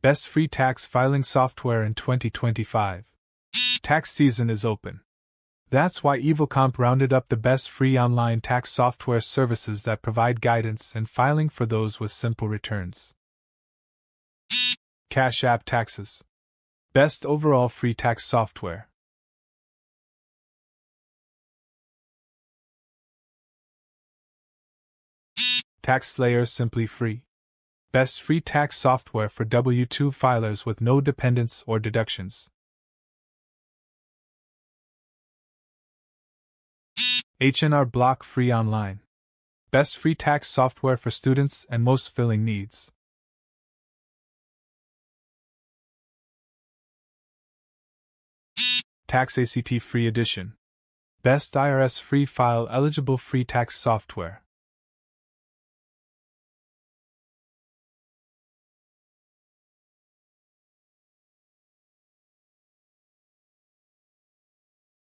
Best free tax filing software in 2025. Tax season is open. That's why EvilComp rounded up the best free online tax software services that provide guidance and filing for those with simple returns. Cash App Taxes. Best overall free tax software. TaxSlayer Simply Free. Best free tax software for W-2 filers with no dependents or deductions. H&R Block Free Online. Best free tax software for students and most filing needs. TaxACT Free Edition. Best IRS free file eligible free tax software.